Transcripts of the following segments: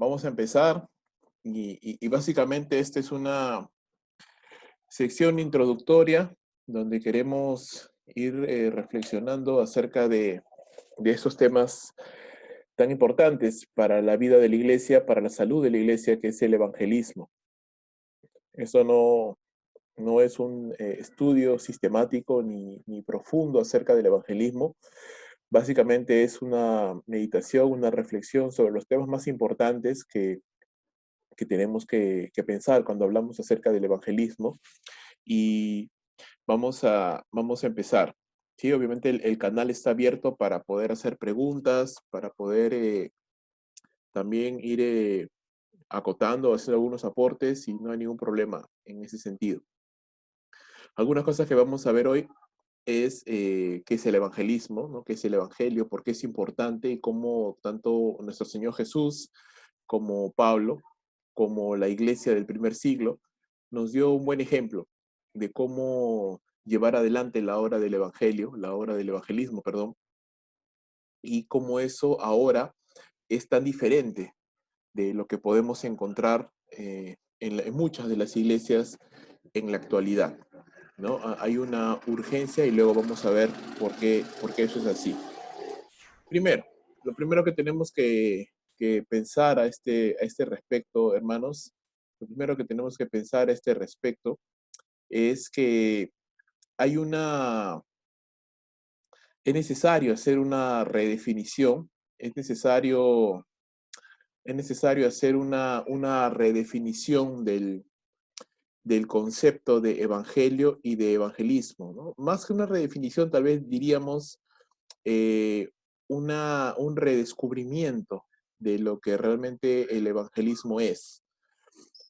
vamos a empezar y básicamente esta es una sección introductoria donde queremos ir reflexionando acerca de esos temas tan importantes para la vida de la iglesia, para la salud de la iglesia, que es el evangelismo. Eso no es un estudio sistemático ni profundo acerca del evangelismo. Básicamente es una meditación, una reflexión sobre los temas más importantes que tenemos que pensar cuando hablamos acerca del evangelismo. Y vamos a empezar. Sí, obviamente el canal está abierto para poder hacer preguntas, para poder también ir acotando, hacer algunos aportes y no hay ningún problema en ese sentido. Algunas cosas que vamos a ver hoy es qué es el evangelismo, ¿no? Qué es el evangelio, por qué es importante y cómo tanto nuestro Señor Jesús como Pablo, como la iglesia del primer siglo, nos dio un buen ejemplo de cómo llevar adelante la obra del evangelio, la obra del evangelismo, perdón, y cómo eso ahora es tan diferente de lo que podemos encontrar en muchas de las iglesias en la actualidad, ¿no? Hay una urgencia y luego vamos a ver por qué eso es así. Primero, lo primero que tenemos que pensar a este respecto, hermanos, lo primero que tenemos que pensar a este respecto es que hay es necesario hacer una redefinición, es necesario, es necesario hacer una redefinición del concepto de evangelio y de evangelismo, ¿no? Más que una redefinición, tal vez diríamos eh, un redescubrimiento de lo que realmente el evangelismo es.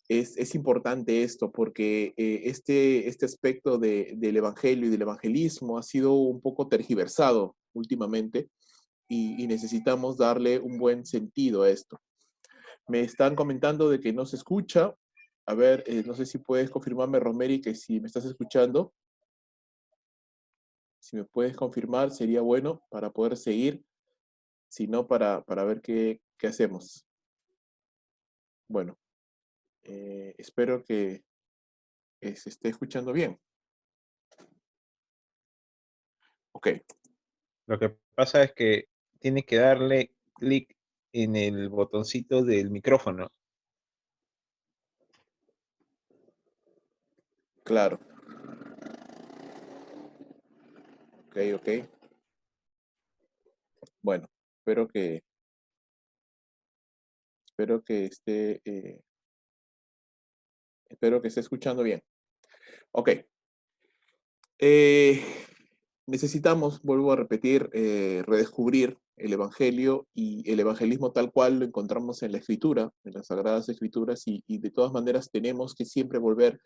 Es importante esto porque este aspecto del evangelio y del evangelismo ha sido un poco tergiversado últimamente y necesitamos darle un buen sentido a esto. Me están comentando de que no se escucha. A ver, no sé si puedes confirmarme, Romery, que si me estás escuchando, si me puedes confirmar, sería bueno para poder seguir, si no, para ver qué hacemos. Bueno, espero que se esté escuchando bien. Ok, Lo que pasa es que tiene que darle clic en el botoncito del micrófono. claro. Ok, ok. Bueno, espero espero que esté, espero que esté escuchando bien. Ok. Eh, necesitamos, vuelvo a repetir, redescubrir el Evangelio y el evangelismo tal cual lo encontramos en la Escritura, en las Sagradas Escrituras, y de todas maneras tenemos que siempre volver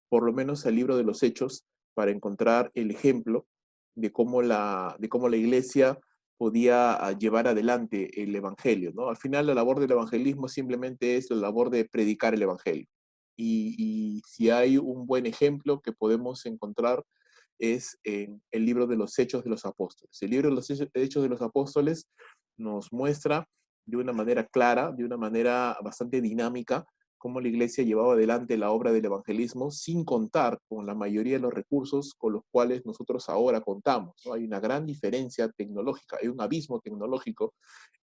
por lo menos al libro de los Hechos para encontrar el ejemplo de cómo la iglesia podía llevar adelante el Evangelio, ¿no? Al final la labor del evangelismo simplemente es la labor de predicar el Evangelio. Y si hay un buen ejemplo que podemos encontrar es en el libro de los Hechos de los Apóstoles. El libro de los Hechos de los Apóstoles nos muestra de una manera clara, de una manera bastante dinámica, cómo la iglesia llevaba adelante la obra del evangelismo sin contar con la mayoría de los recursos con los cuales nosotros ahora contamos, ¿no? Hay una gran diferencia tecnológica, hay un abismo tecnológico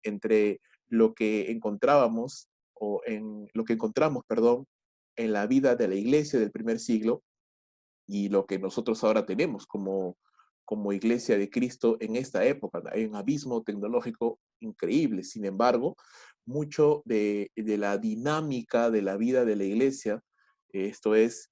entre lo que encontrábamos o en lo que encontramos, perdón, en la vida de la iglesia del primer siglo y lo que nosotros ahora tenemos como iglesia de Cristo en esta época. Hay un abismo tecnológico increíble. Sin embargo, mucho de la dinámica de la vida de la iglesia, esto es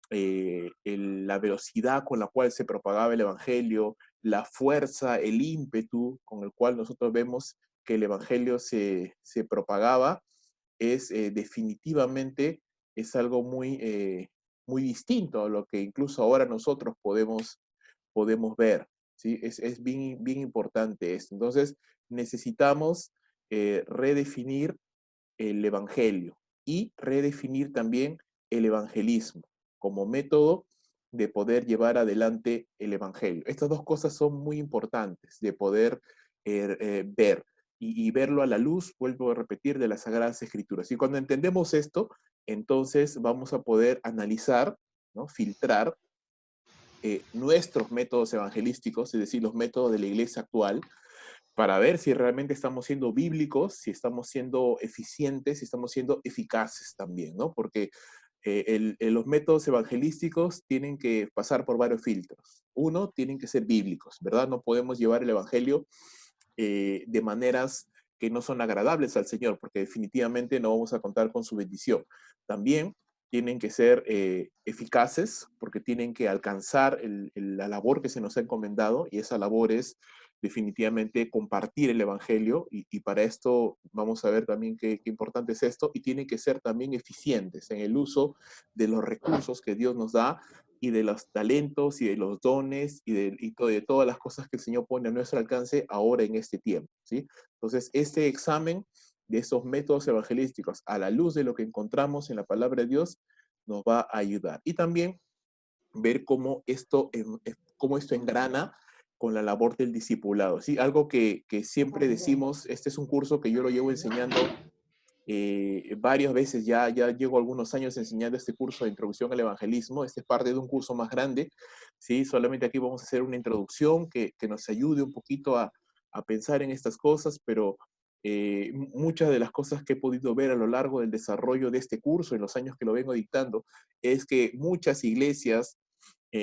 la velocidad con la cual se propagaba el Evangelio, la fuerza, el ímpetu con el cual nosotros vemos que el Evangelio se propagaba, es definitivamente es algo muy distinto a lo que incluso ahora nosotros podemos ver. ¿Sí? Es bien importante esto. Entonces, necesitamos redefinir el Evangelio y redefinir también el evangelismo como método de poder llevar adelante el Evangelio. Estas dos cosas son muy importantes de poder ver. y verlo a la luz, vuelvo a repetir, de las Sagradas Escrituras. Y cuando entendemos esto, entonces vamos a poder analizar, ¿no? Filtrar nuestros métodos evangelísticos, es decir, los métodos de la iglesia actual, para ver si realmente estamos siendo bíblicos, si estamos siendo eficientes, si estamos siendo eficaces también, ¿no? Porque los métodos evangelísticos tienen que pasar por varios filtros. Uno, tienen que ser bíblicos, ¿verdad? No podemos llevar el evangelio de maneras que no son agradables al Señor, porque definitivamente no vamos a contar con su bendición. También tienen que ser eficaces, porque tienen que alcanzar la labor que se nos ha encomendado, y esa labor es definitivamente compartir el Evangelio, y para esto vamos a ver también qué importante es esto, y tienen que ser también eficientes en el uso de los recursos que Dios nos da, y de los talentos y de los dones de todas las cosas que el Señor pone a nuestro alcance ahora en este tiempo, ¿sí? Entonces, este examen de esos métodos evangelísticos a la luz de lo que encontramos en la palabra de Dios nos va a ayudar. Y también ver cómo esto engrana con la labor del discipulado, ¿sí? Algo que siempre decimos, este es un curso que yo lo llevo enseñando varias veces, ya llevo algunos años enseñando este curso de introducción al evangelismo. Este es parte de un curso más grande, ¿sí? Solamente aquí vamos a hacer una introducción que nos ayude un poquito a pensar en estas cosas, pero muchas de las cosas que he podido ver a lo largo del desarrollo de este curso, en los años que lo vengo dictando, es que muchas iglesias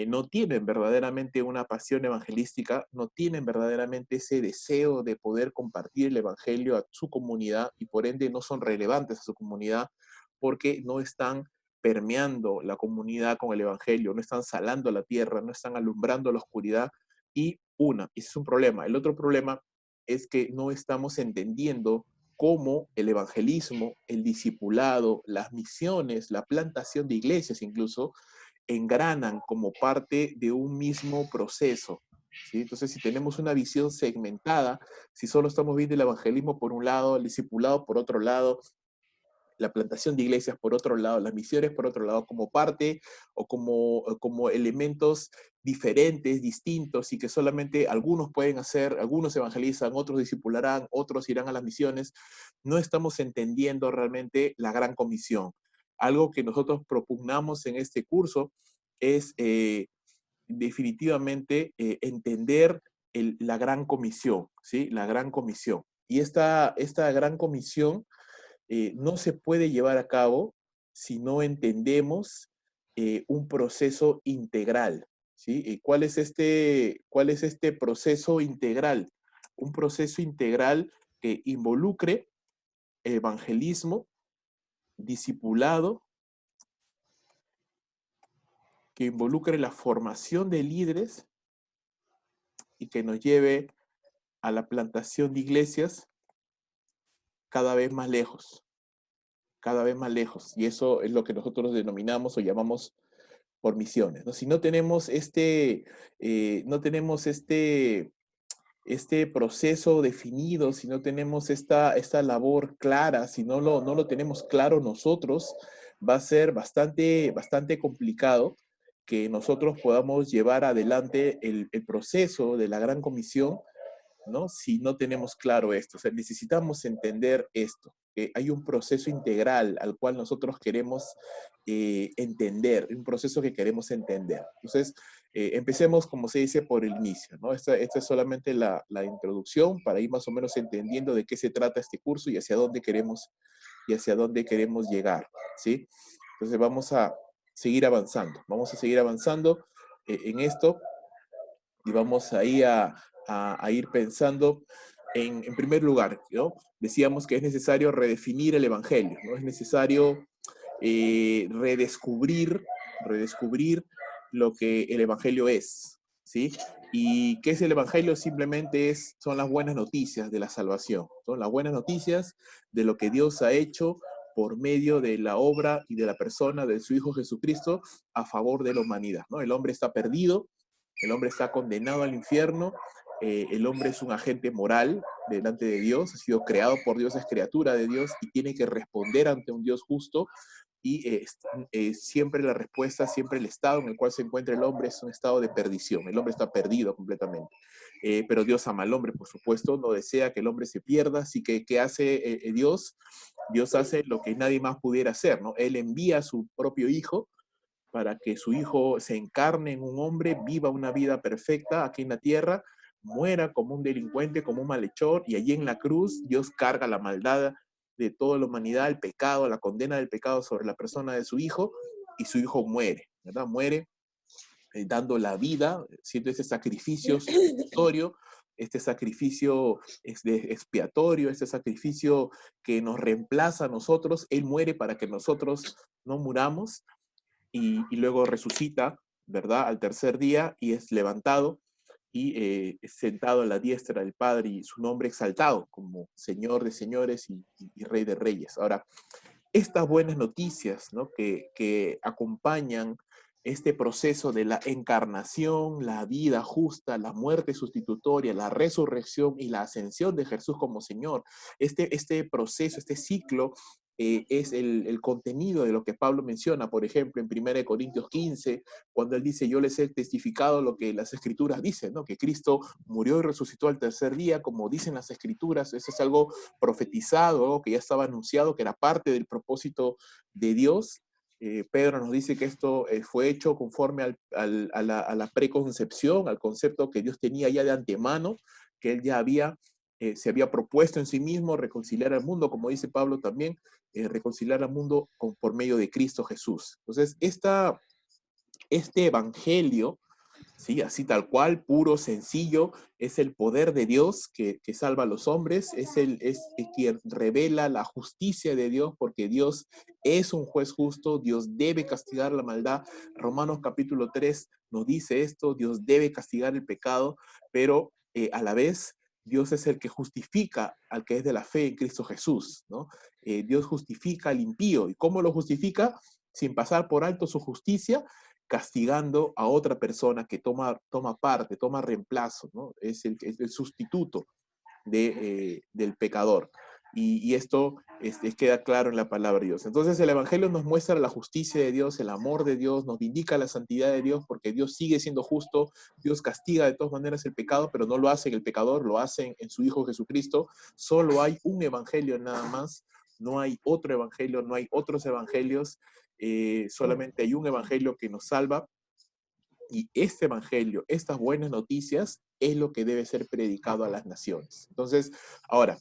no tienen verdaderamente una pasión evangelística, no tienen verdaderamente ese deseo de poder compartir el evangelio a su comunidad, y por ende no son relevantes a su comunidad porque no están permeando la comunidad con el evangelio, no están salando la tierra, no están alumbrando la oscuridad. Y ese es un problema. El otro problema es que no estamos entendiendo cómo el evangelismo, el discipulado, las misiones, la plantación de iglesias incluso, engranan como parte de un mismo proceso, ¿sí? Entonces, si tenemos una visión segmentada, si solo estamos viendo el evangelismo por un lado, el discipulado por otro lado, la plantación de iglesias por otro lado, las misiones por otro lado, como parte o como elementos diferentes, distintos, y que solamente algunos pueden hacer, algunos evangelizan, otros discipularán, otros irán a las misiones, no estamos entendiendo realmente la gran comisión. Algo que nosotros propugnamos en este curso es definitivamente entender la gran comisión, ¿sí? La gran comisión. Y esta gran comisión no se puede llevar a cabo si no entendemos un proceso integral, ¿sí? ¿Cuál es este proceso integral? Un proceso integral que involucre evangelismo, discipulado, que involucre la formación de líderes y que nos lleve a la plantación de iglesias cada vez más lejos, cada vez más lejos. Y eso es lo que nosotros denominamos o llamamos por misiones, ¿no? Si no tenemos este proceso definido, si no tenemos esta labor clara, si no lo tenemos claro nosotros, va a ser bastante complicado que nosotros podamos llevar adelante el proceso de la gran comisión, ¿no? Si no tenemos claro esto. O sea, necesitamos entender esto, que hay un proceso integral al cual nosotros queremos entender, un proceso que queremos entender. Entonces, empecemos, como se dice, por el inicio, ¿no? Esta es solamente la introducción para ir más o menos entendiendo de qué se trata este curso y hacia dónde queremos llegar, ¿sí? Entonces, vamos a seguir avanzando en esto, y vamos ahí a ir pensando en primer lugar, ¿no? Decíamos que es necesario redefinir el Evangelio, ¿no? Es necesario redescubrir lo que el Evangelio es, ¿sí? ¿Y qué es el Evangelio? Simplemente son las buenas noticias de la salvación, son las buenas noticias de lo que Dios ha hecho por medio de la obra y de la persona de su Hijo Jesucristo a favor de la humanidad, ¿no? El hombre está perdido, el hombre está condenado al infierno, el hombre es un agente moral delante de Dios, ha sido creado por Dios, es criatura de Dios y tiene que responder ante un Dios justo, y siempre la respuesta, siempre el estado en el cual se encuentra el hombre es un estado de perdición. El hombre está perdido completamente. Pero Dios ama al hombre, por supuesto, no desea que el hombre se pierda, así que ¿qué hace Dios? Dios hace lo que nadie más pudiera hacer, ¿no? Él envía a su propio hijo para que su hijo se encarne en un hombre, viva una vida perfecta aquí en la tierra, muera como un delincuente, como un malhechor, y allí en la cruz Dios carga la maldad de toda la humanidad, el pecado, la condena del pecado sobre la persona de su hijo, y su hijo muere, ¿verdad? Muere dando la vida, siendo ese sacrificio sustitutorio, este sacrificio expiatorio, este sacrificio que nos reemplaza a nosotros. Él muere para que nosotros no muramos, y luego resucita, ¿verdad? Al tercer día, y es levantado y es sentado a la diestra del Padre, y su nombre exaltado como Señor de señores y Rey de reyes. Ahora, estas buenas noticias, ¿no? que acompañan este proceso de la encarnación, la vida justa, la muerte sustitutoria, la resurrección y la ascensión de Jesús como Señor. Este proceso, este ciclo, es el contenido de lo que Pablo menciona, por ejemplo, en 1 Corintios 15, cuando él dice: yo les he testificado lo que las Escrituras dicen, ¿no? Que Cristo murió y resucitó al tercer día, como dicen las Escrituras. Eso es algo profetizado, algo que ya estaba anunciado, que era parte del propósito de Dios. Pedro nos dice que esto fue hecho conforme a la preconcepción, al concepto que Dios tenía ya de antemano, que él ya se había propuesto en sí mismo reconciliar al mundo, como dice Pablo también, reconciliar al mundo por medio de Cristo Jesús. Entonces, este evangelio, ¿sí? Así tal cual, puro, sencillo, es el poder de Dios que salva a los hombres, es quien revela la justicia de Dios, porque Dios es un juez justo, Dios debe castigar la maldad. Romanos capítulo 3 nos dice esto: Dios debe castigar el pecado, pero a la vez Dios es el que justifica al que es de la fe en Cristo Jesús, ¿no? Dios justifica al impío. ¿Y cómo lo justifica? Sin pasar por alto su justicia, castigando a otra persona que toma parte, toma reemplazo, ¿no? Es el sustituto del pecador. Y esto queda claro en la palabra de Dios. Entonces el Evangelio nos muestra la justicia de Dios, el amor de Dios, nos indica la santidad de Dios, porque Dios sigue siendo justo. Dios castiga de todas maneras el pecado, pero no lo hace en el pecador, lo hace en su Hijo Jesucristo. Solo hay un Evangelio nada más, no hay otro Evangelio, no hay otros Evangelios, solamente hay un Evangelio que nos salva, y este evangelio, estas buenas noticias, es lo que debe ser predicado a las naciones. Entonces, ahora,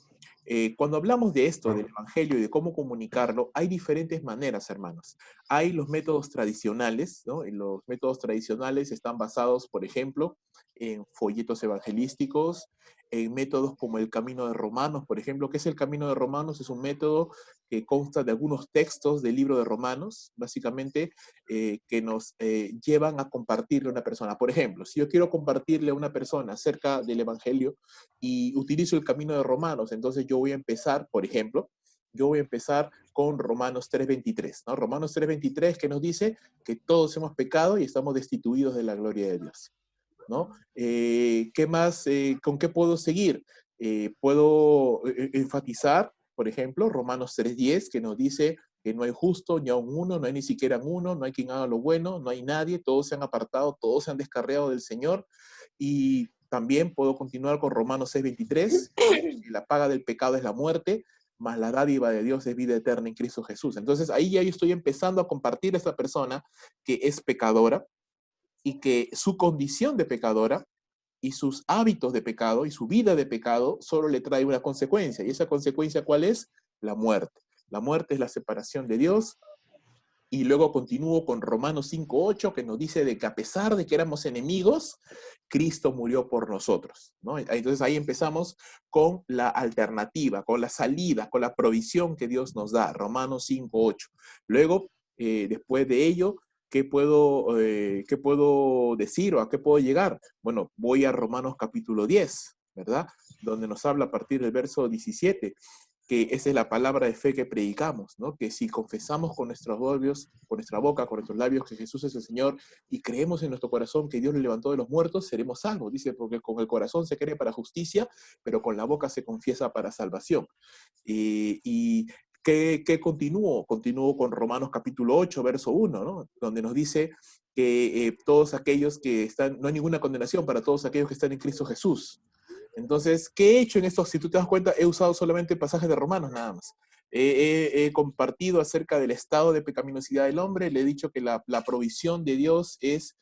cuando hablamos de esto, del evangelio y de cómo comunicarlo, hay diferentes maneras, hermanos. Hay los métodos tradicionales, ¿no? Y los métodos tradicionales están basados, por ejemplo, en folletos evangelísticos, en métodos como el Camino de Romanos, por ejemplo. ¿Qué es el Camino de Romanos? Es un método que consta de algunos textos del libro de Romanos, básicamente, que nos llevan a compartirle a una persona. Por ejemplo, si yo quiero compartirle a una persona acerca del Evangelio y utilizo el Camino de Romanos, entonces yo voy a empezar, por ejemplo, yo voy a empezar con Romanos 3:23, ¿no? Romanos 3:23, que nos dice que todos hemos pecado y estamos destituidos de la gloria de Dios, ¿no? ¿Qué más? ¿Con qué puedo seguir? Puedo enfatizar, por ejemplo, Romanos 3:10, que nos dice que no hay justo ni aun uno, no hay ni siquiera uno, no hay quien haga lo bueno, no hay nadie, todos se han apartado, todos se han descarriado del Señor. Y también puedo continuar con Romanos 6:23, que la paga del pecado es la muerte, mas la dádiva de Dios es vida eterna en Cristo Jesús. Entonces ahí ya yo estoy empezando a compartir a esta persona que es pecadora, y que su condición de pecadora y sus hábitos de pecado y su vida de pecado solo le trae una consecuencia. ¿Y esa consecuencia cuál es? La muerte. La muerte es la separación de Dios. Y luego continúo con Romanos 5:8, que nos dice de que a pesar de que éramos enemigos, Cristo murió por nosotros, ¿no? Entonces ahí empezamos con la alternativa, con la salida, con la provisión que Dios nos da, Romanos 5:8. Luego, después de ello, qué puedo decir o a qué puedo llegar? Bueno, voy a Romanos capítulo 10, ¿verdad? Donde nos habla a partir del verso 17, que esa es la palabra de fe que predicamos, ¿no? Que si confesamos con nuestros labios, con nuestra boca, con nuestros labios, que Jesús es el Señor, y creemos en nuestro corazón que Dios le levantó de los muertos, seremos salvos. Dice, porque con el corazón se cree para justicia, pero con la boca se confiesa para salvación. Y ¿Qué continúo? Continúo con Romanos capítulo 8, verso 1, ¿no? Donde nos dice que todos aquellos que están, no hay ninguna condenación para todos aquellos que están en Cristo Jesús. Entonces, ¿qué he hecho en estos? Si tú te das cuenta, he usado solamente pasajes de Romanos nada más. He compartido acerca del estado de pecaminosidad del hombre, le he dicho que la provisión de Dios es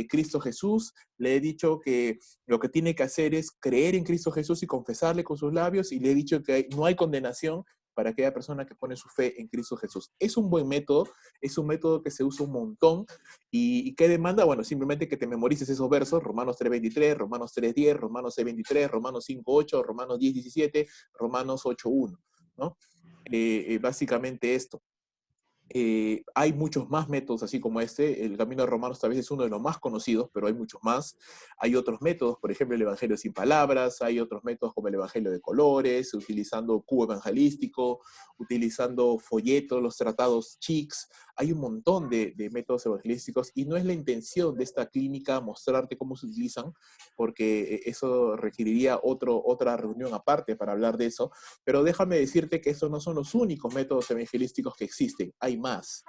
Cristo Jesús, le he dicho que lo que tiene que hacer es creer en Cristo Jesús y confesarle con sus labios, y le he dicho que no hay condenación para aquella persona que pone su fe en Cristo Jesús. Es un buen método, es un método que se usa un montón. ¿Y qué demanda? Bueno, simplemente que te memorices esos versos, Romanos 3:23, Romanos 3:10, Romanos 6:23, Romanos 5:8, Romanos 10:17, Romanos 8:1, ¿no? Básicamente esto. Hay muchos más métodos así como este. El Camino de Romanos tal vez es uno de los más conocidos, pero hay muchos más. Hay otros métodos, por ejemplo, el Evangelio sin palabras, hay otros métodos como el Evangelio de colores, utilizando cubo evangelístico, utilizando folletos, los tratados chics. Hay un montón de métodos evangelísticos y no es la intención de esta clínica mostrarte cómo se utilizan, porque eso requeriría otra reunión aparte para hablar de eso, pero déjame decirte que esos no son los únicos métodos evangelísticos que existen. Hay más,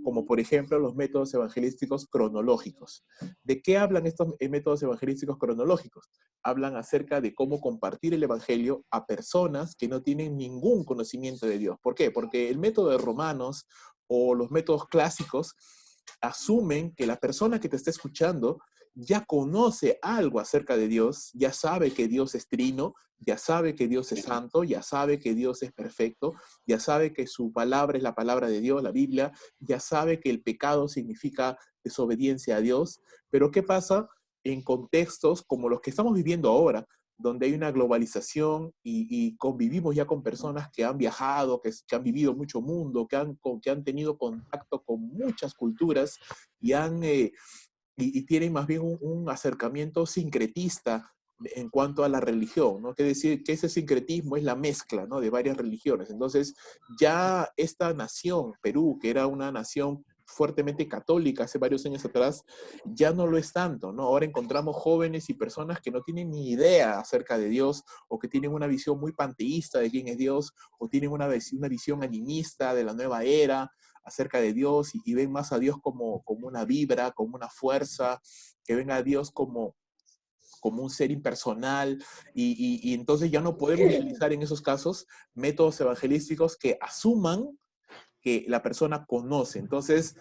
como por ejemplo los métodos evangelísticos cronológicos. ¿De qué hablan estos métodos evangelísticos cronológicos? Hablan acerca de cómo compartir el evangelio a personas que no tienen ningún conocimiento de Dios. ¿Por qué? Porque el método de Romanos o los métodos clásicos asumen que la persona que te está escuchando ya conoce algo acerca de Dios, ya sabe que Dios es trino, ya sabe que Dios es santo, ya sabe que Dios es perfecto, ya sabe que su palabra es la palabra de Dios, la Biblia, ya sabe que el pecado significa desobediencia a Dios. Pero ¿qué pasa en contextos como los que estamos viviendo ahora, donde hay una globalización y convivimos ya con personas que han viajado, que han vivido mucho mundo, que han tenido contacto con muchas culturas y y tienen más bien un acercamiento sincretista en cuanto a la religión, ¿no? Quiere decir que ese sincretismo es la mezcla, ¿no?, de varias religiones. Entonces, ya esta nación, Perú, que era una nación fuertemente católica hace varios años atrás, ya no lo es tanto, ¿no? Ahora encontramos jóvenes y personas que no tienen ni idea acerca de Dios, o que tienen una visión muy panteísta de quién es Dios, o tienen una visión animista de la nueva era acerca de Dios, y ven más a Dios como una vibra, como una fuerza, que ven a Dios como un ser impersonal, y entonces ya no podemos utilizar en esos casos métodos evangelísticos que asuman que la persona conoce. Entonces,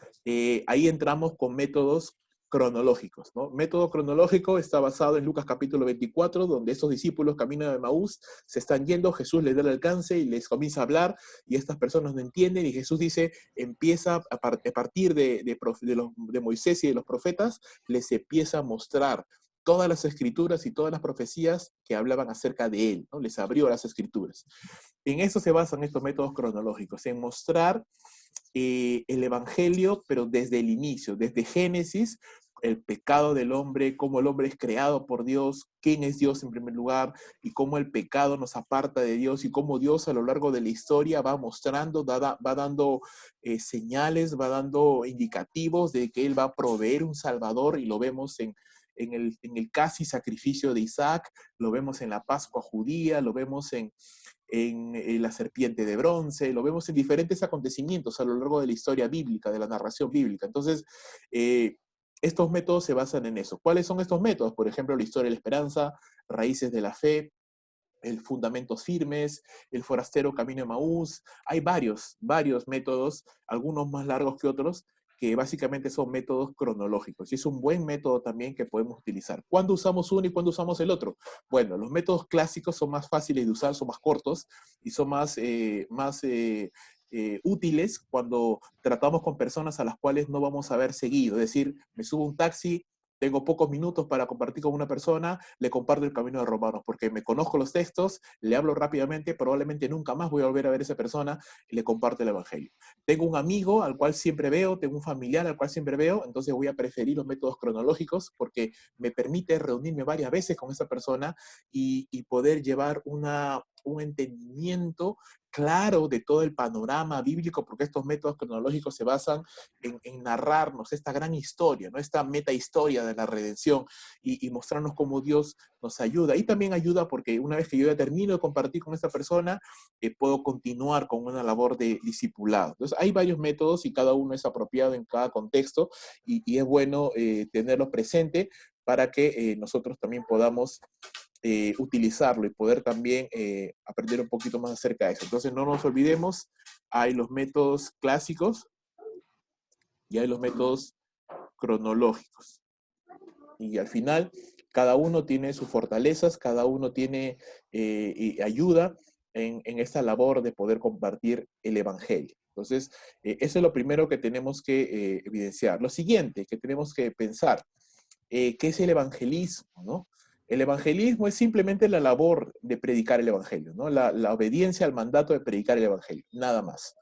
ahí entramos con métodos cronológicos, ¿no? Método cronológico está basado en Lucas capítulo 24, donde estos discípulos camino de Maús se están yendo, Jesús les da el alcance y les comienza a hablar, y estas personas no entienden, y Jesús dice, empieza a partir de Moisés y de los profetas, les empieza a mostrar todas las escrituras y todas las profecías que hablaban acerca de él, ¿no? Les abrió las escrituras. En eso se basan estos métodos cronológicos, en mostrar el Evangelio, pero desde el inicio, desde Génesis, el pecado del hombre, cómo el hombre es creado por Dios, quién es Dios en primer lugar, y cómo el pecado nos aparta de Dios, y cómo Dios a lo largo de la historia va mostrando, va dando señales, va dando indicativos de que Él va a proveer un Salvador, y lo vemos en el casi sacrificio de Isaac, lo vemos en la Pascua judía, lo vemos en la serpiente de bronce, lo vemos en diferentes acontecimientos a lo largo de la historia bíblica, de la narración bíblica. Entonces, estos métodos se basan en eso. ¿Cuáles son estos métodos? Por ejemplo, la historia de la esperanza, raíces de la fe, el fundamentos firmes, el forastero camino de Maús. Hay varios métodos, algunos más largos que otros, que básicamente son métodos cronológicos. Y es un buen método también que podemos utilizar. ¿Cuándo usamos uno y cuándo usamos el otro? Bueno, los métodos clásicos son más fáciles de usar, son más cortos y son más útiles cuando tratamos con personas a las cuales no vamos a ver seguido. Es decir, me subo a un taxi, tengo pocos minutos para compartir con una persona, le comparto el camino de Romanos, porque me conozco los textos, le hablo rápidamente, probablemente nunca más voy a volver a ver a esa persona, y le comparto el Evangelio. Tengo un amigo al cual siempre veo, tengo un familiar al cual siempre veo, entonces voy a preferir los métodos cronológicos, porque me permite reunirme varias veces con esa persona y poder llevar un entendimiento claro de todo el panorama bíblico, porque estos métodos cronológicos se basan en narrarnos esta gran historia, ¿no? Esta metahistoria de la redención y mostrarnos cómo Dios nos ayuda. Y también ayuda porque una vez que yo ya termino de compartir con esta persona, puedo continuar con una labor de discipulado. Entonces, hay varios métodos y cada uno es apropiado en cada contexto y es bueno tenerlo presente para que nosotros también podamos utilizarlo y poder también aprender un poquito más acerca de eso. Entonces, no nos olvidemos, hay los métodos clásicos y hay los métodos cronológicos. Y al final, cada uno tiene sus fortalezas, cada uno tiene ayuda en esta labor de poder compartir el Evangelio. Entonces, eso es lo primero que tenemos que evidenciar. Lo siguiente que tenemos que pensar, ¿qué es el evangelismo? ¿No? El evangelismo es simplemente la labor de predicar el Evangelio, ¿no? La obediencia al mandato de predicar el Evangelio, nada más.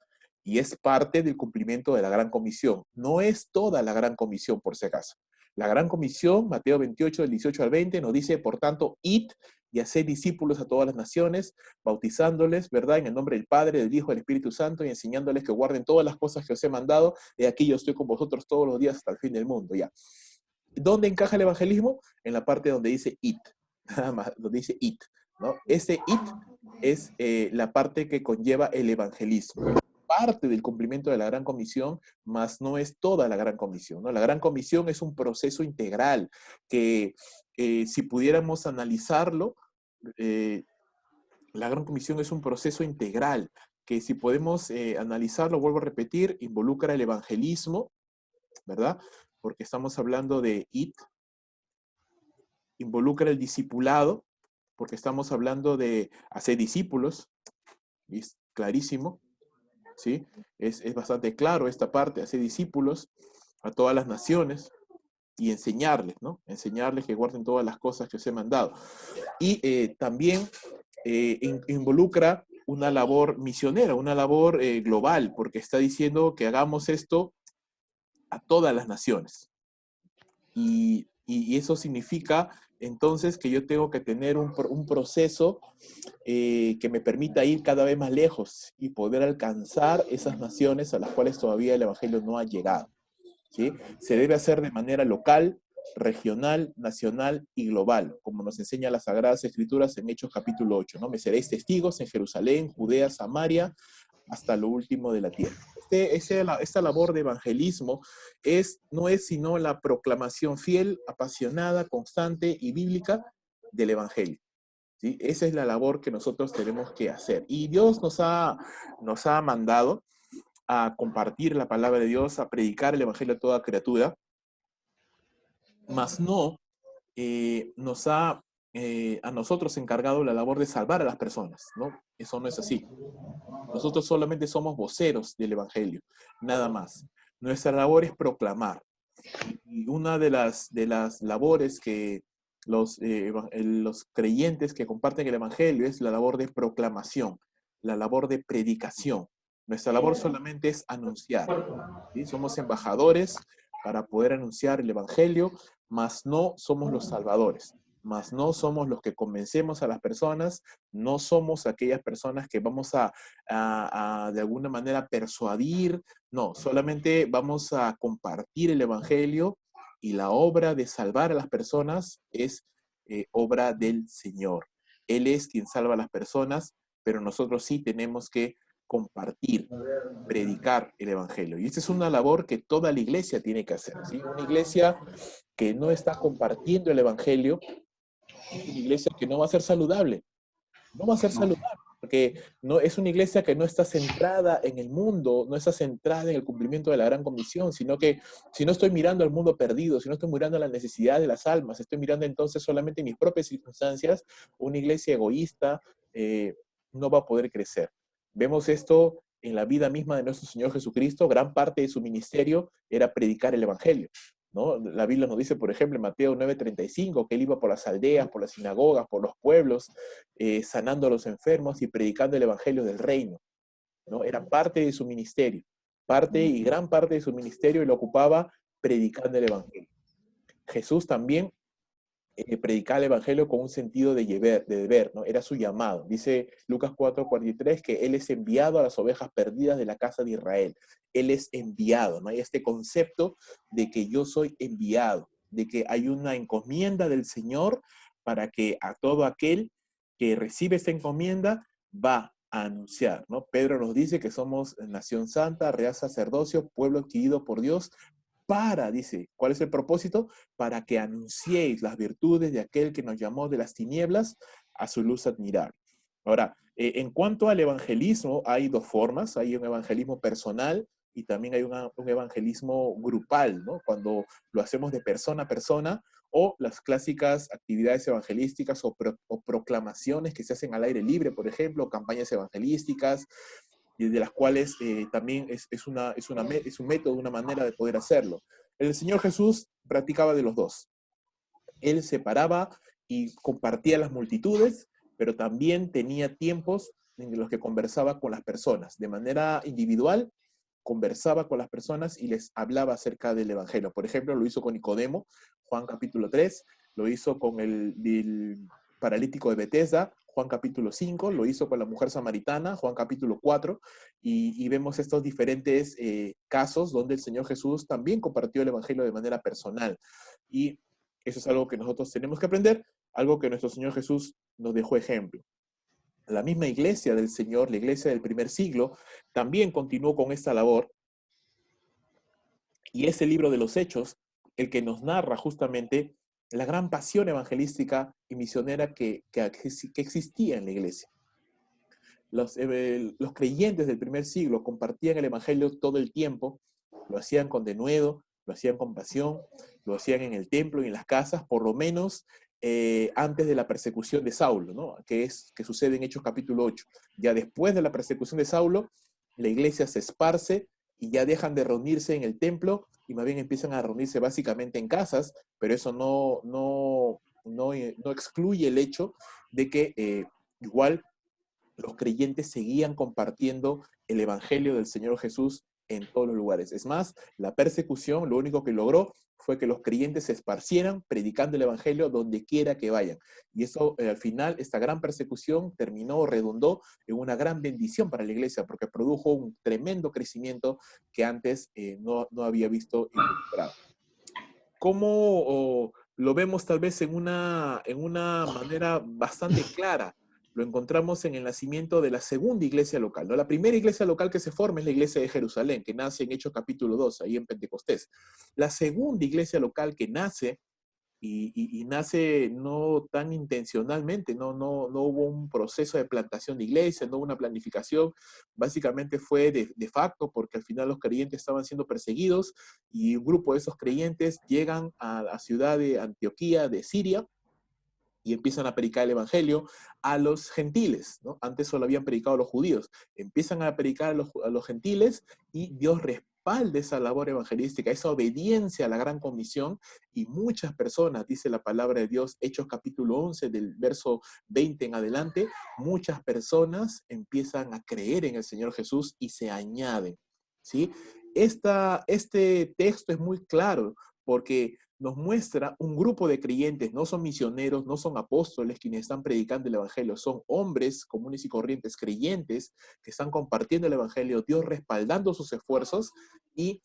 Y es parte del cumplimiento de la Gran Comisión. No es toda la Gran Comisión, por si acaso. La Gran Comisión, Mateo 28, del 18 al 20, nos dice, por tanto, id y haced discípulos a todas las naciones, bautizándoles, ¿verdad?, en el nombre del Padre, del Hijo, del Espíritu Santo, y enseñándoles que guarden todas las cosas que os he mandado, y aquí yo estoy con vosotros todos los días hasta el fin del mundo, ya. ¿Dónde encaja el evangelismo? En la parte donde dice it, nada más, donde dice it, ¿no? Ese it es la parte que conlleva el evangelismo. Parte del cumplimiento de la Gran Comisión, mas no es toda la Gran Comisión, ¿no? La Gran Comisión es un proceso integral que si pudiéramos analizarlo, la Gran Comisión es un proceso integral que si podemos analizarlo, vuelvo a repetir, involucra el evangelismo, ¿verdad? Porque estamos hablando de it, involucra el discipulado, porque estamos hablando de hacer discípulos, y es clarísimo, ¿sí? Es bastante claro esta parte, hacer discípulos a todas las naciones y enseñarles, ¿no? Enseñarles que guarden todas las cosas que os he mandado. Y también involucra una labor misionera, una labor global, porque está diciendo que hagamos esto a todas las naciones. Y eso significa entonces que yo tengo que tener un proceso que me permita ir cada vez más lejos y poder alcanzar esas naciones a las cuales todavía el Evangelio no ha llegado, ¿sí? Se debe hacer de manera local, regional, nacional y global, como nos enseña las Sagradas Escrituras en Hechos capítulo 8, ¿no? Me seréis testigos en Jerusalén, Judea, Samaria, hasta lo último de la tierra. Esta labor de evangelismo no es sino la proclamación fiel, apasionada, constante y bíblica del Evangelio, ¿sí? Esa es la labor que nosotros tenemos que hacer. Y Dios nos ha mandado a compartir la palabra de Dios, a predicar el Evangelio a toda criatura, mas no nos ha a nosotros encargado la labor de salvar a las personas, ¿no? Eso no es así. Nosotros solamente somos voceros del Evangelio, nada más. Nuestra labor es proclamar. Y una de las labores que los creyentes que comparten el Evangelio es la labor de proclamación, la labor de predicación. Nuestra labor solamente es anunciar, ¿sí? Somos embajadores para poder anunciar el Evangelio, mas no somos los salvadores, mas no somos los que convencemos a las personas, no somos aquellas personas que vamos de alguna manera persuadir, no, solamente vamos a compartir el Evangelio y la obra de salvar a las personas es obra del Señor. Él es quien salva a las personas, pero nosotros sí tenemos que compartir, predicar el Evangelio. Y esta es una labor que toda la iglesia tiene que hacer, ¿sí? Una iglesia que no está compartiendo el Evangelio es una iglesia que no va a ser saludable. No va a ser saludable, porque no, es una iglesia que no está centrada en el mundo, no está centrada en el cumplimiento de la Gran Comisión, sino que si no estoy mirando al mundo perdido, si no estoy mirando a la necesidad de las almas, estoy mirando entonces solamente mis propias circunstancias, una iglesia egoísta no va a poder crecer. Vemos esto en la vida misma de nuestro Señor Jesucristo. Gran parte de su ministerio era predicar el Evangelio, ¿no? La Biblia nos dice, por ejemplo, en Mateo 9:35, que él iba por las aldeas, por las sinagogas, por los pueblos, sanando a los enfermos y predicando el Evangelio del reino, ¿no? Era parte de su ministerio, parte y gran parte de su ministerio lo ocupaba predicando el Evangelio. Jesús también predicar el evangelio con un sentido de deber, ¿no? Era su llamado. Dice Lucas 4:43 que él es enviado a las ovejas perdidas de la casa de Israel. Él es enviado, ¿no? Hay este concepto de que yo soy enviado, de que hay una encomienda del Señor para que a todo aquel que recibe esta encomienda va a anunciar, ¿no? Pedro nos dice que somos nación santa, real sacerdocio, pueblo adquirido por Dios, dice, ¿cuál es el propósito? Para que anunciéis las virtudes de aquel que nos llamó de las tinieblas a su luz admirable. Ahora, en cuanto al evangelismo, hay dos formas. Hay un evangelismo personal y también hay un evangelismo grupal, ¿no? Cuando lo hacemos de persona a persona, o las clásicas actividades evangelísticas o proclamaciones que se hacen al aire libre, por ejemplo, campañas evangelísticas, y de las cuales también es un método, una manera de poder hacerlo. El Señor Jesús practicaba de los dos. Él separaba y compartía las multitudes, pero también tenía tiempos en los que conversaba con las personas. De manera individual, conversaba con las personas y les hablaba acerca del Evangelio. Por ejemplo, lo hizo con Nicodemo, Juan capítulo 3, lo hizo con el paralítico de Betesda, Juan capítulo 5, lo hizo con la mujer samaritana, Juan capítulo 4, y vemos estos diferentes casos donde el Señor Jesús también compartió el Evangelio de manera personal. Y eso es algo que nosotros tenemos que aprender, algo que nuestro Señor Jesús nos dejó ejemplo. La misma iglesia del Señor, la iglesia del primer siglo, también continuó con esta labor, y es el libro de los Hechos el que nos narra justamente la gran pasión evangelística y misionera que existía en la iglesia. Los creyentes del primer siglo compartían el evangelio todo el tiempo, lo hacían con denuedo, lo hacían con pasión, lo hacían en el templo y en las casas, por lo menos antes de la persecución de Saulo, ¿no? Que sucede en Hechos capítulo 8. Ya después de la persecución de Saulo, la iglesia se esparce y ya dejan de reunirse en el templo y más bien empiezan a reunirse básicamente en casas, pero eso no excluye el hecho de que igual los creyentes seguían compartiendo el evangelio del Señor Jesús en todos los lugares. Es más, la persecución lo único que logró fue que los creyentes se esparcieran predicando el evangelio donde quiera que vayan. Y eso, al final, esta gran persecución terminó, redundó en una gran bendición para la iglesia, porque produjo un tremendo crecimiento que antes no había visto involucrado. ¿Cómo lo vemos tal vez en una manera bastante clara? Lo encontramos en el nacimiento de la segunda iglesia local, ¿no? La primera iglesia local que se forma es la iglesia de Jerusalén, que nace en Hechos capítulo 2, ahí en Pentecostés. La segunda iglesia local que nace y nace no tan intencionalmente, no hubo un proceso de plantación de iglesia, no hubo una planificación, básicamente fue de facto, porque al final los creyentes estaban siendo perseguidos y un grupo de esos creyentes llegan a la ciudad de Antioquía de Siria y empiezan a predicar el evangelio a los gentiles, ¿no? Antes solo habían predicado a los judíos, empiezan a predicar a los gentiles y Dios respalda esa labor evangelística, esa obediencia a la gran comisión, y muchas personas, dice la palabra de Dios, Hechos capítulo 11, del verso 20 en adelante, muchas personas empiezan a creer en el Señor Jesús y se añaden, ¿sí? Este texto es muy claro porque nos muestra un grupo de creyentes, no son misioneros, no son apóstoles quienes están predicando el Evangelio, son hombres comunes y corrientes, creyentes, que están compartiendo el Evangelio, Dios respaldando sus esfuerzos, y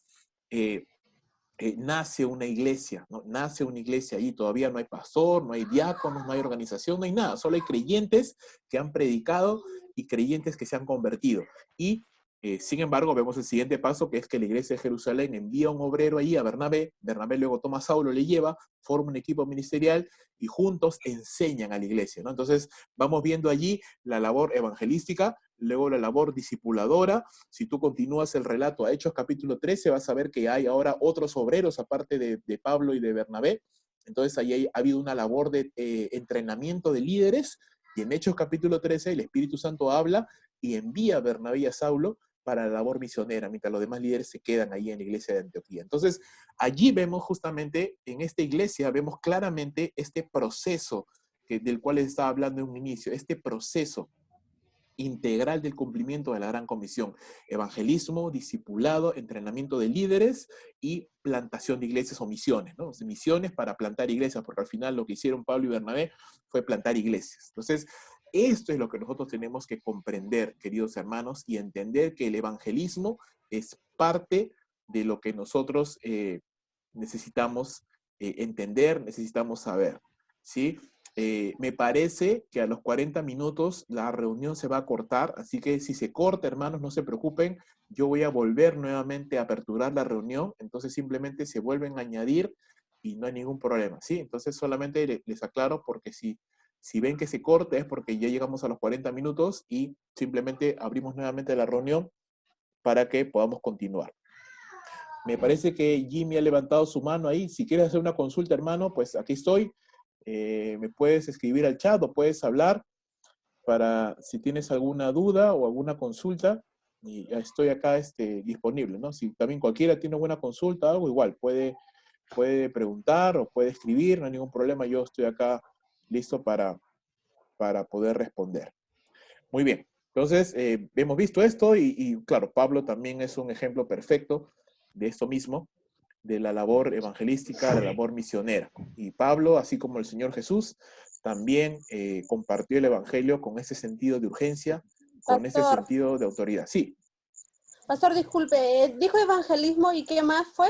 eh, nace una iglesia, ¿no? Nace una iglesia ahí, todavía no hay pastor, no hay diáconos, no hay organización, no hay nada, solo hay creyentes que han predicado y creyentes que se han convertido. Y sin embargo, vemos el siguiente paso, que es que la iglesia de Jerusalén envía un obrero ahí a Bernabé, Bernabé luego toma a Saulo, le lleva, forma un equipo ministerial y juntos enseñan a la iglesia, ¿no? Entonces, vamos viendo allí la labor evangelística, luego la labor discipuladora. Si tú continúas el relato a Hechos capítulo 13, vas a ver que hay ahora otros obreros aparte de Pablo y de Bernabé. Entonces ahí ha habido una labor de entrenamiento de líderes, y en Hechos capítulo 13 el Espíritu Santo habla y envía a Bernabé y a Saulo para la labor misionera, mientras los demás líderes se quedan ahí en la iglesia de Antioquía. Entonces, allí vemos justamente, en esta iglesia, vemos claramente este proceso del cual les estaba hablando en un inicio, este proceso integral del cumplimiento de la Gran Comisión. Evangelismo, discipulado, entrenamiento de líderes y plantación de iglesias o misiones, ¿no? Misiones para plantar iglesias, porque al final lo que hicieron Pablo y Bernabé fue plantar iglesias. Entonces, esto es lo que nosotros tenemos que comprender, queridos hermanos, y entender que el evangelismo es parte de lo que nosotros necesitamos entender, necesitamos saber, ¿sí? Me parece que a los 40 minutos la reunión se va a cortar, así que si se corta, hermanos, no se preocupen, yo voy a volver nuevamente a aperturar la reunión, entonces simplemente se vuelven a añadir y no hay ningún problema, ¿sí? Entonces solamente les aclaro porque si ven que se corta es porque ya llegamos a los 40 minutos y simplemente abrimos nuevamente la reunión para que podamos continuar. Me parece que Jimmy ha levantado su mano ahí. Si quieres hacer una consulta, hermano, pues aquí estoy. Me puedes escribir al chat o puedes hablar para si tienes alguna duda o alguna consulta. Y ya estoy acá disponible, ¿no? Si también cualquiera tiene alguna consulta, algo igual, puede preguntar o puede escribir, no hay ningún problema. Yo estoy acá listo para poder responder. Muy bien. Entonces, hemos visto esto y claro, Pablo también es un ejemplo perfecto de esto mismo, de la labor evangelística, la labor misionera. Y Pablo, así como el Señor Jesús, también compartió el Evangelio con ese sentido de urgencia, con ese Pastor, sentido de autoridad. Sí, pastor, disculpe, dijo evangelismo y qué más fue.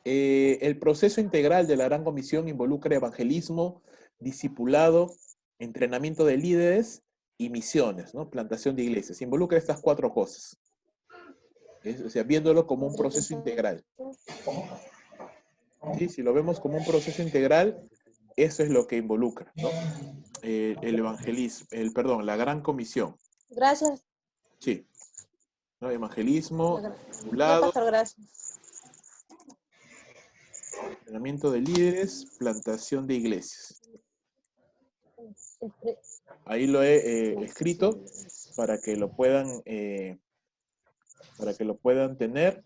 el proceso integral de la Gran Comisión involucra evangelismo, discipulado, entrenamiento de líderes y misiones, ¿no? Plantación de iglesias. Involucra estas 4 cosas. O sea, viéndolo como un proceso integral. ¿Sí? Si lo vemos como un proceso integral, eso es lo que involucra, ¿no? El evangelismo, la Gran Comisión. Gracias. Sí, ¿no? Evangelismo, Ya, discipulado, pastor, gracias. entrenamiento de líderes, plantación de iglesias. Ahí lo he escrito para que lo puedan tener,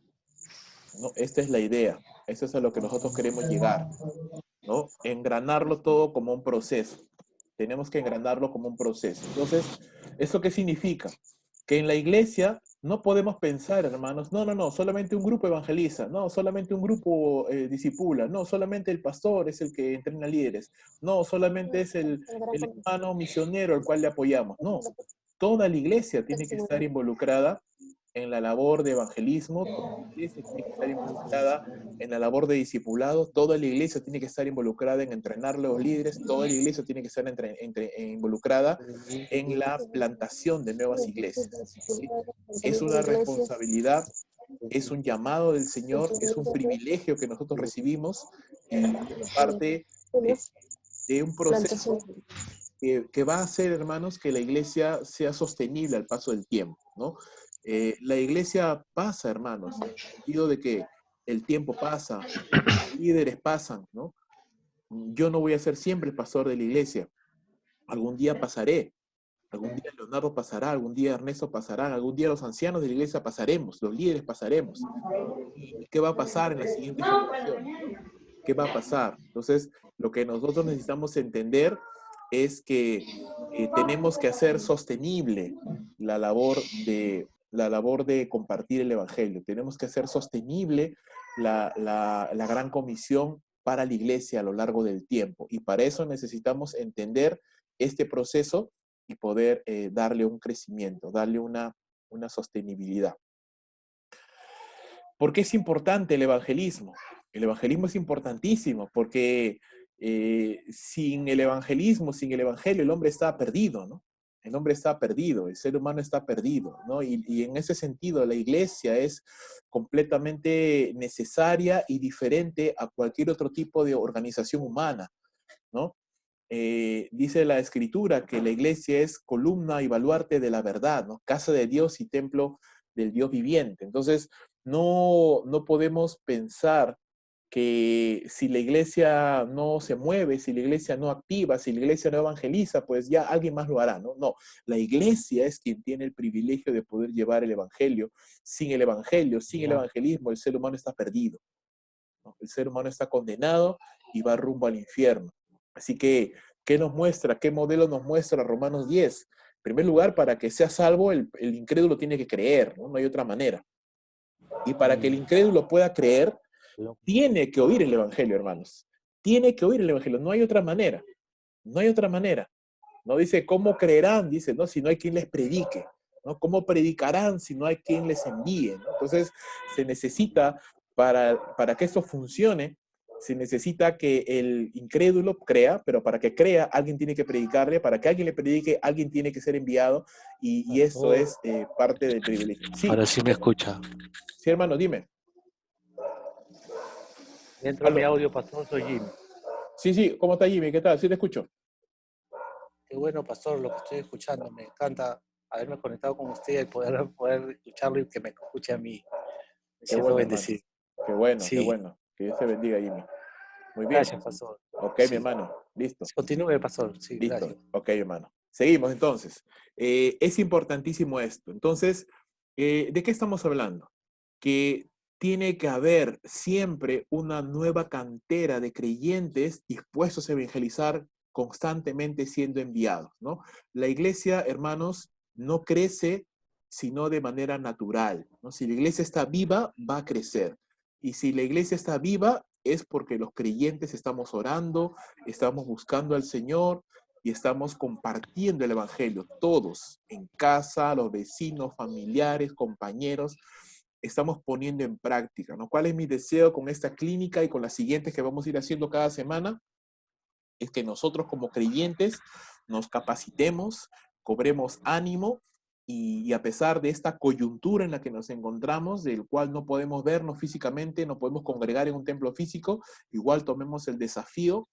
¿no? Esta es la idea, eso es a lo que nosotros queremos llegar, ¿no? Engranarlo todo como un proceso. Tenemos que engranarlo como un proceso. Entonces, ¿eso qué significa? Que en la iglesia no podemos pensar, hermanos, no, solamente un grupo evangeliza, no, solamente un grupo discipula, no, solamente el pastor es el que entrena líderes, no, solamente es el hermano misionero al cual le apoyamos, no. Toda la iglesia tiene que estar involucrada en la labor de evangelismo, toda la iglesia tiene que estar involucrada en la labor de discipulado, toda la iglesia tiene que estar involucrada en entrenar a los líderes, toda la iglesia tiene que estar involucrada en la plantación de nuevas iglesias, ¿sí? Es una responsabilidad, es un llamado del Señor, es un privilegio que nosotros recibimos y es parte de un proceso que va a hacer, hermanos, que la iglesia sea sostenible al paso del tiempo, ¿no? La iglesia pasa, hermanos, en el sentido de que el tiempo pasa, líderes pasan, ¿no? Yo no voy a ser siempre el pastor de la iglesia. Algún día pasaré, algún día Leonardo pasará, algún día Ernesto pasará, algún día los ancianos de la iglesia pasaremos, los líderes pasaremos. ¿Y qué va a pasar en la siguiente generación? ¿Qué va a pasar? Entonces, lo que nosotros necesitamos entender es que tenemos que hacer sostenible la labor de compartir el Evangelio. Tenemos que hacer sostenible la gran comisión para la iglesia a lo largo del tiempo. Y para eso necesitamos entender este proceso y poder darle un crecimiento, darle una sostenibilidad. ¿Por qué es importante el evangelismo? El evangelismo es importantísimo porque sin el evangelismo, sin el evangelio, el hombre está perdido, ¿no? El hombre está perdido, el ser humano está perdido, ¿no? Y en ese sentido, la iglesia es completamente necesaria y diferente a cualquier otro tipo de organización humana, ¿no? Dice la escritura que la iglesia es columna y baluarte de la verdad, ¿no? Casa de Dios y templo del Dios viviente. Entonces, no podemos pensar que si la iglesia no se mueve, si la iglesia no activa, si la iglesia no evangeliza, pues ya alguien más lo hará, ¿no? No, la iglesia es quien tiene el privilegio de poder llevar el evangelio. Sin el evangelio, sin el evangelismo, el ser humano está perdido, ¿no? El ser humano está condenado y va rumbo al infierno. Así que, ¿qué nos muestra? ¿Qué modelo nos muestra Romanos 10? primer lugar, para que sea salvo, el incrédulo tiene que creer, ¿no? No hay otra manera. Y para que el incrédulo pueda creer, tiene que oír el Evangelio, hermanos. Tiene que oír el Evangelio, no hay otra manera. No hay otra manera. No dice, ¿cómo creerán? Dice, no, si no hay quien les predique. ¿No? ¿Cómo predicarán si no hay quien les envíe? ¿No? Entonces, se necesita, para que esto funcione, se necesita que el incrédulo crea, pero para que crea, alguien tiene que predicarle, para que alguien le predique, alguien tiene que ser enviado, y eso es parte del privilegio. Sí, Ahora sí me escucha. sí, hermano, dime. Dentro de mi Aló. audio, pastor, soy Jimmy. Sí, sí, ¿cómo está Jimmy? ¿Qué tal? Sí, te escucho. Qué bueno, pastor, lo que estoy escuchando. Me encanta haberme conectado con usted y poder escucharlo y que me escuche a mí. Me Qué siento bueno, hermano. bendecido. Qué bueno, qué Sí, bueno. Que Dios te bendiga, Jimmy. Muy bien. gracias, pastor. Ok, mi Sí. hermano. Listo. Continúe, pastor. Sí, Listo. gracias. Ok, hermano. Seguimos entonces. Es importantísimo esto. Entonces, ¿de qué estamos hablando? Que tiene que haber siempre una nueva cantera de creyentes dispuestos a evangelizar, constantemente siendo enviados, ¿no? La iglesia, hermanos, no crece sino de manera natural, ¿no? Si la iglesia está viva, va a crecer. Y si la iglesia está viva, es porque los creyentes estamos orando, estamos buscando al Señor y estamos compartiendo el Evangelio, todos, en casa, los vecinos, familiares, compañeros, estamos poniendo en práctica, ¿no? ¿Cuál es mi deseo con esta clínica y con las siguientes que vamos a ir haciendo cada semana? Es que nosotros como creyentes nos capacitemos, cobremos ánimo y a pesar de esta coyuntura en la que nos encontramos, del cual no podemos vernos físicamente, no podemos congregar en un templo físico, igual tomemos el desafío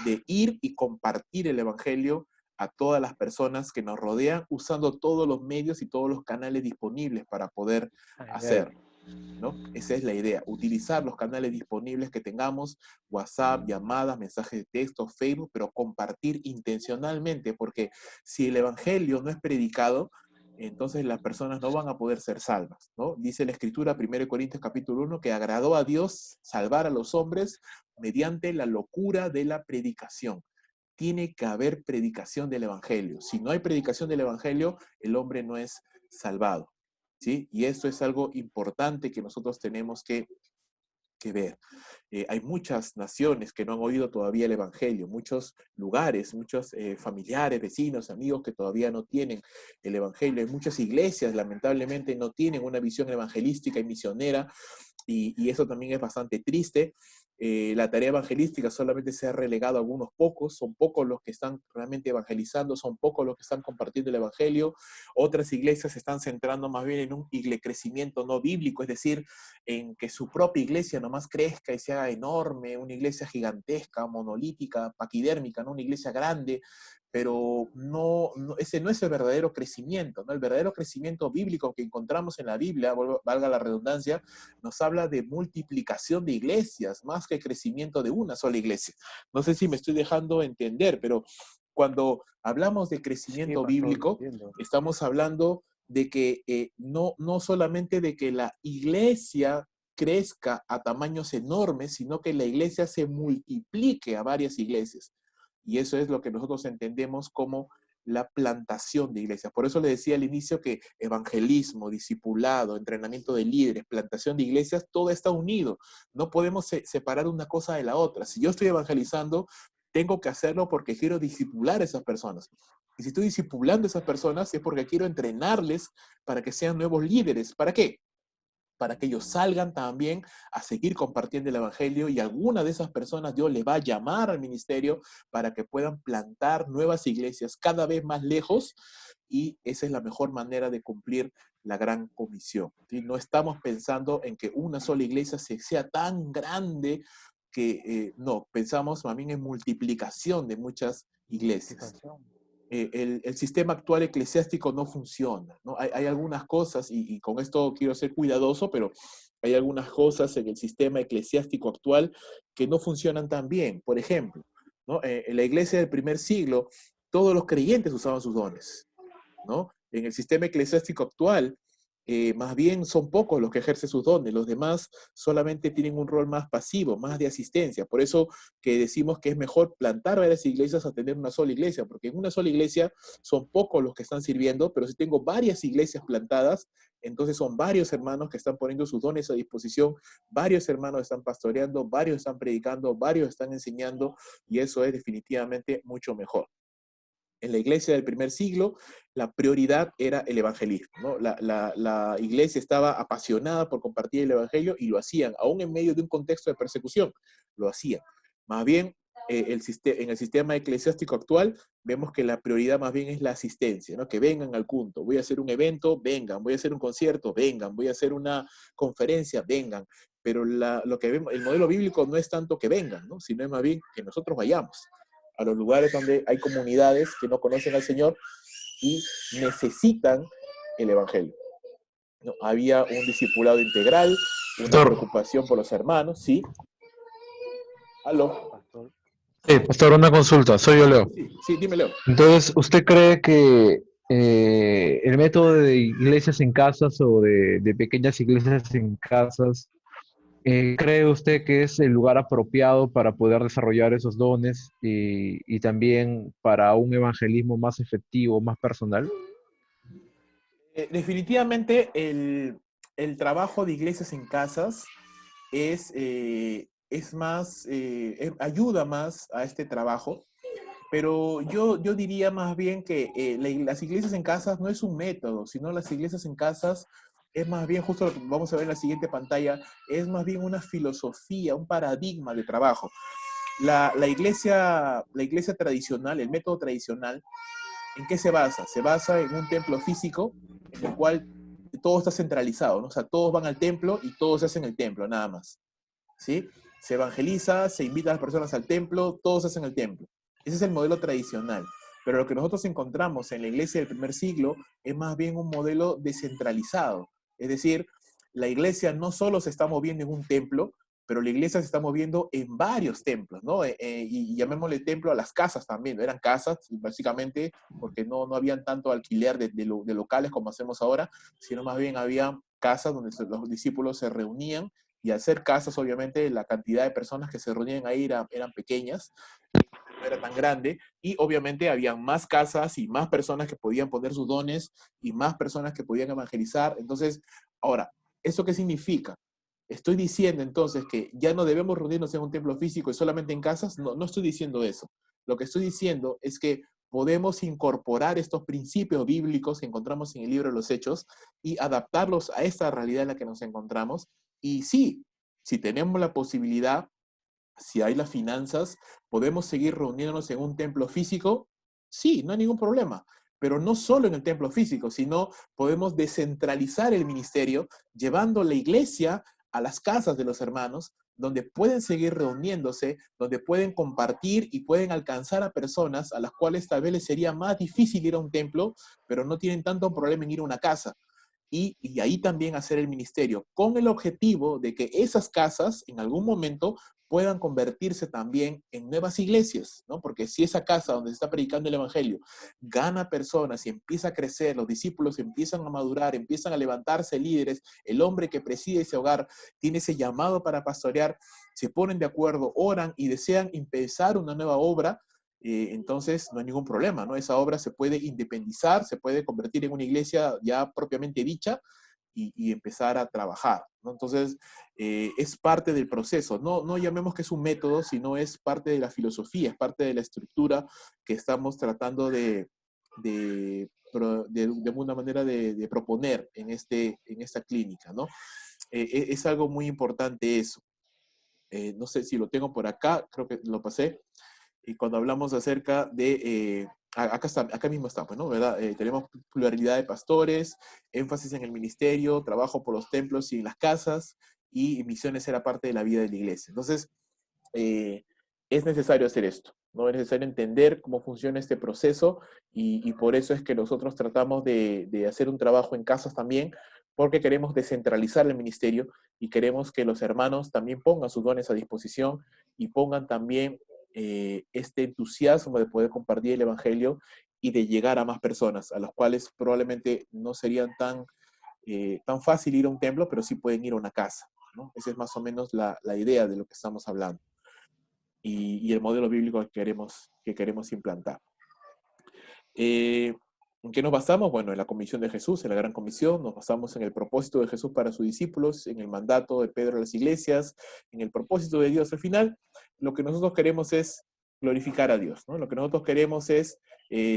de ir y compartir el Evangelio a todas las personas que nos rodean, usando todos los medios y todos los canales disponibles para poder hacerlo, ¿no? Esa es la idea, utilizar los canales disponibles que tengamos, WhatsApp, llamadas, mensajes de texto, Facebook, pero compartir intencionalmente, porque si el Evangelio no es predicado, entonces las personas no van a poder ser salvas, ¿no? Dice la Escritura, 1 Corintios capítulo 1, que agradó a Dios salvar a los hombres mediante la locura de la predicación. Tiene que haber predicación del Evangelio. Si no hay predicación del Evangelio, el hombre no es salvado, ¿sí? Y esto es algo importante que nosotros tenemos que ver. Hay muchas naciones que no han oído todavía el Evangelio, muchos lugares, muchos familiares, vecinos, amigos que todavía no tienen el Evangelio. Hay muchas iglesias, lamentablemente, no tienen una visión evangelística y misionera, y eso también es bastante triste. La tarea evangelística solamente se ha relegado a algunos pocos, son pocos los que están realmente evangelizando, son pocos los que están compartiendo el Evangelio. Otras iglesias se están centrando más bien en un crecimiento no bíblico, es decir, en que su propia iglesia nomás crezca y se haga enorme, una iglesia gigantesca, monolítica, paquidérmica, ¿no? Una iglesia grande, pero ese no es el verdadero crecimiento, ¿no? El verdadero crecimiento bíblico que encontramos en la Biblia, valga la redundancia, nos habla de multiplicación de iglesias, más que crecimiento de una sola iglesia. No sé si me estoy dejando entender, pero cuando hablamos de crecimiento Sí, pastor, bíblico, entiendo. estamos hablando de que no solamente de que la iglesia crezca a tamaños enormes, sino que la iglesia se multiplique a varias iglesias. Y eso es lo que nosotros entendemos como la plantación de iglesias. Por eso le decía al inicio que evangelismo, discipulado, entrenamiento de líderes, plantación de iglesias, todo está unido. No podemos separar una cosa de la otra. Si yo estoy evangelizando, tengo que hacerlo porque quiero discipular a esas personas. Y si estoy discipulando a esas personas es porque quiero entrenarles para que sean nuevos líderes. ¿Para qué? Para que ellos salgan también a seguir compartiendo el Evangelio y alguna de esas personas Dios les va a llamar al ministerio para que puedan plantar nuevas iglesias cada vez más lejos, y esa es la mejor manera de cumplir la gran comisión, ¿sí? No estamos pensando en que una sola iglesia sea tan grande que no, pensamos más bien en multiplicación de muchas iglesias. El sistema actual eclesiástico no funciona, ¿no? Hay algunas cosas, y con esto quiero ser cuidadoso, pero hay algunas cosas en el sistema eclesiástico actual que no funcionan tan bien. Por ejemplo, ¿no? En la iglesia del primer siglo, todos los creyentes usaban sus dones, ¿no? En el sistema eclesiástico actual, más bien son pocos los que ejercen sus dones, los demás solamente tienen un rol más pasivo, más de asistencia. Por eso que decimos que es mejor plantar varias iglesias a tener una sola iglesia, porque en una sola iglesia son pocos los que están sirviendo, pero si tengo varias iglesias plantadas, entonces son varios hermanos que están poniendo sus dones a disposición, varios hermanos están pastoreando, varios están predicando, varios están enseñando, y eso es definitivamente mucho mejor. En la iglesia del primer siglo, la prioridad era el evangelismo, ¿no? La iglesia estaba apasionada por compartir el evangelio y lo hacían, aún en medio de un contexto de persecución, lo hacían. Más bien, en el sistema eclesiástico actual, vemos que la prioridad más bien es la asistencia, ¿no? Que vengan al culto. Voy a hacer un evento, vengan. Voy a hacer un concierto, vengan. Voy a hacer una conferencia, vengan. Pero lo que vemos, el modelo bíblico no es tanto que vengan, ¿no? Sino es más bien que nosotros vayamos a los lugares donde hay comunidades que no conocen al Señor y necesitan el Evangelio. ¿No? Había un discipulado integral, una preocupación por los hermanos, ¿sí? ¿Aló? Pastor. Sí, pastor, una consulta, soy yo, Leo. Sí, dime, Leo. Entonces, ¿usted cree que el método de iglesias en casas o de pequeñas iglesias en casas, cree usted que es el lugar apropiado para poder desarrollar esos dones y también para un evangelismo más efectivo, más personal? Definitivamente el trabajo de iglesias en casas es más, ayuda más a este trabajo, pero yo diría más bien que las iglesias en casas no es un método, sino las iglesias en casas es más bien, justo lo que vamos a ver en la siguiente pantalla, es más bien una filosofía, un paradigma de trabajo. La iglesia tradicional, el método tradicional, ¿en qué se basa? Se basa en un templo físico en el cual todo está centralizado, ¿no? O sea, todos van al templo y todos hacen el templo, nada más. ¿Sí? Se evangeliza, se invita a las personas al templo, todos hacen el templo. Ese es el modelo tradicional. Pero lo que nosotros encontramos en la iglesia del primer siglo es más bien un modelo descentralizado. Es decir, la iglesia no solo se está moviendo en un templo, pero la iglesia se está moviendo en varios templos, ¿no? Y llamémosle templo a las casas también, ¿no? Eran casas, básicamente, porque no habían tanto alquiler de locales como hacemos ahora, sino más bien había casas donde los discípulos se reunían, y al ser casas, obviamente, la cantidad de personas que se reunían ahí eran pequeñas, no era tan grande, y obviamente habían más casas y más personas que podían poner sus dones y más personas que podían evangelizar. Entonces, ahora, ¿eso qué significa? Estoy diciendo entonces que ya no debemos reunirnos en un templo físico y solamente en casas. No, no estoy diciendo eso. Lo que estoy diciendo es que podemos incorporar estos principios bíblicos que encontramos en el libro de los Hechos y adaptarlos a esta realidad en la que nos encontramos. Y sí, si tenemos la posibilidad, si hay las finanzas, podemos seguir reuniéndonos en un templo físico. Sí, no hay ningún problema. Pero no solo en el templo físico, sino podemos descentralizar el ministerio llevando la iglesia a las casas de los hermanos, donde pueden seguir reuniéndose, donde pueden compartir y pueden alcanzar a personas a las cuales tal vez les sería más difícil ir a un templo, pero no tienen tanto problema en ir a una casa. Y ahí también hacer el ministerio, con el objetivo de que esas casas en algún momento puedan convertirse también en nuevas iglesias, ¿no? Porque si esa casa donde se está predicando el evangelio gana personas y empieza a crecer, los discípulos empiezan a madurar, empiezan a levantarse líderes, el hombre que preside ese hogar tiene ese llamado para pastorear, se ponen de acuerdo, oran y desean empezar una nueva obra, entonces no hay ningún problema, ¿no? Esa obra se puede independizar, se puede convertir en una iglesia ya propiamente dicha y empezar a trabajar, ¿no? Entonces, es parte del proceso. No llamemos que es un método, sino es parte de la filosofía, es parte de la estructura que estamos tratando de alguna manera de proponer en esta clínica, ¿no? Es algo muy importante eso. No sé si lo tengo por acá, creo que lo pasé. Y cuando hablamos acerca de, acá mismo está, pues, ¿no? ¿Verdad? Tenemos pluralidad de pastores, énfasis en el ministerio, trabajo por los templos y en las casas, y misiones era parte de la vida de la iglesia. Entonces, es necesario hacer esto, ¿no? Es necesario entender cómo funciona este proceso, y por eso es que nosotros tratamos de hacer un trabajo en casas también, porque queremos descentralizar el ministerio y queremos que los hermanos también pongan sus dones a disposición y pongan también este entusiasmo de poder compartir el evangelio y de llegar a más personas, a las cuales probablemente no serían tan tan fácil ir a un templo, pero sí pueden ir a una casa, ¿no? Esa es más o menos la idea de lo que estamos hablando y el modelo bíblico que queremos implantar. ¿En qué nos basamos? Bueno, en la comisión de Jesús, en la gran comisión, nos basamos en el propósito de Jesús para sus discípulos, en el mandato de Pedro a las iglesias, en el propósito de Dios. Al final, lo que nosotros queremos es glorificar a Dios, ¿no? Lo que nosotros queremos es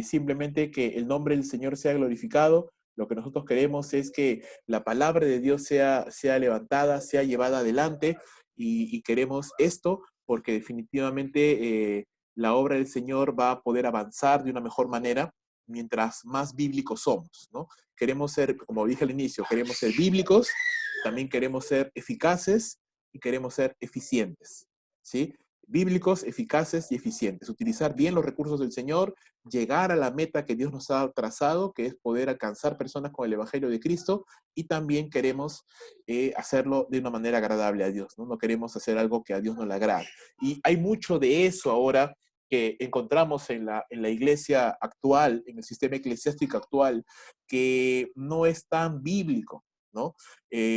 simplemente que el nombre del Señor sea glorificado. Lo que nosotros queremos es que la palabra de Dios sea levantada, sea llevada adelante, y queremos esto porque definitivamente la obra del Señor va a poder avanzar de una mejor manera mientras más bíblicos somos, ¿no? Queremos ser, como dije al inicio, queremos ser bíblicos, también queremos ser eficaces y queremos ser eficientes, ¿sí? Bíblicos, eficaces y eficientes. Utilizar bien los recursos del Señor, llegar a la meta que Dios nos ha trazado, que es poder alcanzar personas con el Evangelio de Cristo, y también queremos hacerlo de una manera agradable a Dios, ¿no? No queremos hacer algo que a Dios no le agrade. Y hay mucho de eso ahora que encontramos en la iglesia actual, en el sistema eclesiástico actual, que no es tan bíblico, ¿no?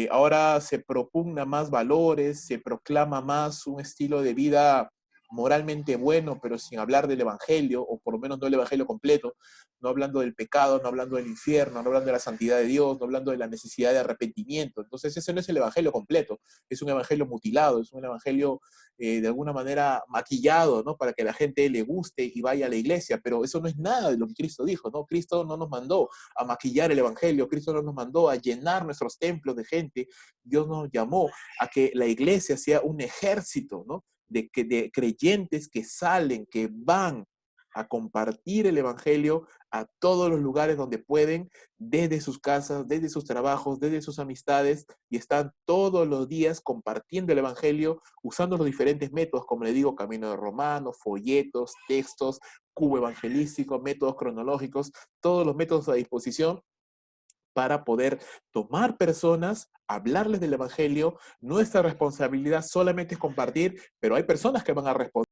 Ahora se propugna más valores, se proclama más un estilo de vida moralmente bueno, pero sin hablar del evangelio, o por lo menos no el evangelio completo, no hablando del pecado, no hablando del infierno, no hablando de la santidad de Dios, no hablando de la necesidad de arrepentimiento. Entonces ese no es el evangelio completo, es un evangelio mutilado, es un evangelio de alguna manera maquillado, ¿no? Para que la gente le guste y vaya a la iglesia, pero eso no es nada de lo que Cristo dijo, ¿no? Cristo no nos mandó a maquillar el evangelio, Cristo no nos mandó a llenar nuestros templos de gente. Dios nos llamó a que la iglesia sea un ejército, ¿no? De creyentes que salen, que van a compartir el evangelio a todos los lugares donde pueden, desde sus casas, desde sus trabajos, desde sus amistades, y están todos los días compartiendo el evangelio, usando los diferentes métodos, como le digo, camino de romano, folletos, textos, cubo evangelístico, métodos cronológicos, todos los métodos a disposición para poder tomar personas, hablarles del evangelio. Nuestra responsabilidad solamente es compartir, pero hay personas que van a responder